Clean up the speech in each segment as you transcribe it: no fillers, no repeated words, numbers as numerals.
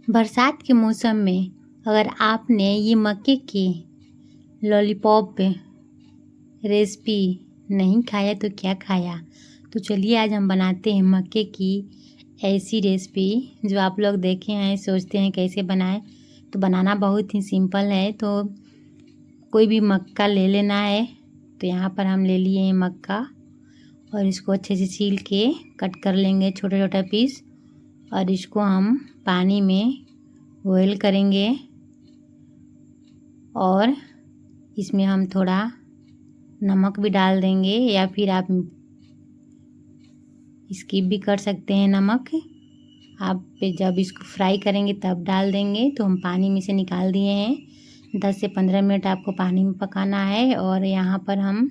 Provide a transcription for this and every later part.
बरसात के मौसम में अगर आपने ये मक्के की लॉलीपॉप रेसिपी नहीं खाया तो क्या खाया। तो चलिए आज हम बनाते हैं मक्के की ऐसी रेसिपी जो आप लोग देखे हैं, सोचते हैं कैसे बनाएं। तो बनाना बहुत ही सिंपल है। तो कोई भी मक्का ले लेना है। तो यहाँ पर हम ले लिए हैं मक्का और इसको अच्छे से छील के कट कर लेंगे छोटा छोटा पीस। और इसको हम पानी में बॉईल करेंगे और इसमें हम थोड़ा नमक भी डाल देंगे, या फिर आप स्किप भी कर सकते हैं। नमक आप जब इसको फ्राई करेंगे तब डाल देंगे। तो हम पानी में से निकाल दिए हैं। 10 से 15 मिनट आपको पानी में पकाना है। और यहाँ पर हम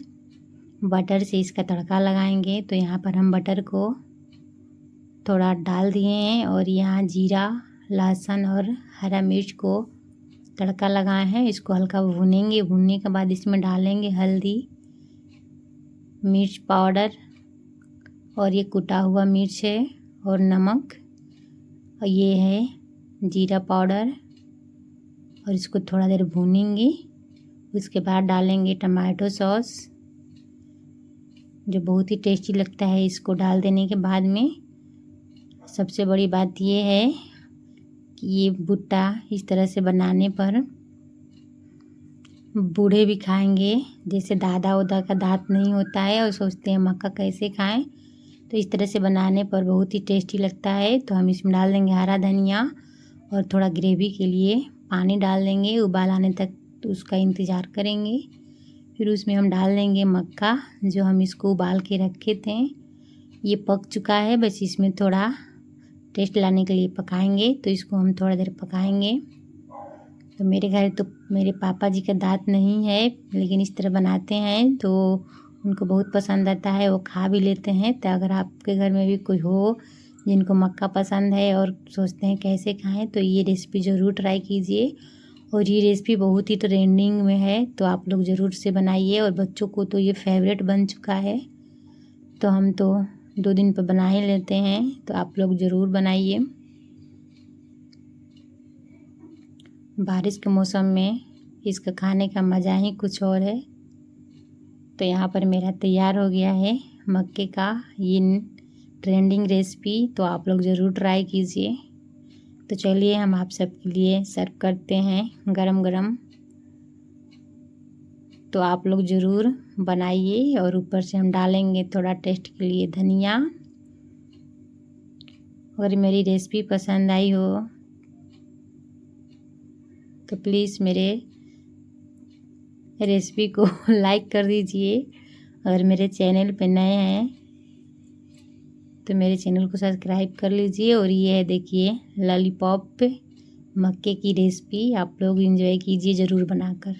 बटर से इसका तड़का लगाएंगे। तो यहाँ पर हम बटर को थोड़ा डाल दिए हैं और यहाँ जीरा, लहसुन और हरा मिर्च को तड़का लगाए हैं। इसको हल्का भूनेंगे। भूनने के बाद इसमें डालेंगे हल्दी, मिर्च पाउडर और ये कुटा हुआ मिर्च है, और नमक, और ये है जीरा पाउडर। और इसको थोड़ा देर भूनेंगे। उसके बाद डालेंगे टमाटो सॉस, जो बहुत ही टेस्टी लगता है। इसको डाल देने के बाद में सबसे बड़ी बात ये है कि ये भुट्टा इस तरह से बनाने पर बूढ़े भी खाएंगे। जैसे दादा उदा का दांत नहीं होता है और सोचते हैं मक्का कैसे खाएं, तो इस तरह से बनाने पर बहुत ही टेस्टी लगता है। तो हम इसमें डाल देंगे हरा धनिया और थोड़ा ग्रेवी के लिए पानी डाल देंगे। उबाल आने तक तो उसका इंतज़ार करेंगे। फिर उसमें हम डाल देंगे मक्का, जो हम इसको उबाल के रखे थे। ये पक चुका है, बस इसमें थोड़ा टेस्ट लाने के लिए पकाएंगे। तो इसको हम थोड़ा देर पकाएंगे। तो मेरे घर तो मेरे पापा जी का दांत नहीं है, लेकिन इस तरह बनाते हैं तो उनको बहुत पसंद आता है, वो खा भी लेते हैं। तो अगर आपके घर में भी कोई हो जिनको मक्का पसंद है और सोचते हैं कैसे खाएं, तो ये रेसिपी ज़रूर ट्राई कीजिए। और ये रेसिपी बहुत ही ट्रेंडिंग में है, तो आप लोग ज़रूर से बनाइए। और बच्चों को तो ये फेवरेट बन चुका है। तो हम तो 2 दिन पर बना ही लेते हैं, तो आप लोग ज़रूर बनाइए। बारिश के मौसम में इसका खाने का मज़ा ही कुछ और है। तो यहाँ पर मेरा तैयार हो गया है मक्के का ये ट्रेंडिंग रेसिपी। तो आप लोग ज़रूर ट्राई कीजिए। तो चलिए हम आप सबके लिए सर्व करते हैं गरम गरम। तो आप लोग ज़रूर बनाइए। और ऊपर से हम डालेंगे थोड़ा टेस्ट के लिए धनिया। अगर मेरी रेसिपी पसंद आई हो तो प्लीज़ मेरे रेसिपी को लाइक कर दीजिए। अगर मेरे चैनल पे नए हैं तो मेरे चैनल को सब्सक्राइब कर लीजिए। और ये है देखिए लॉलीपॉप मक्के की रेसिपी, आप लोग एंजॉय कीजिए ज़रूर बनाकर।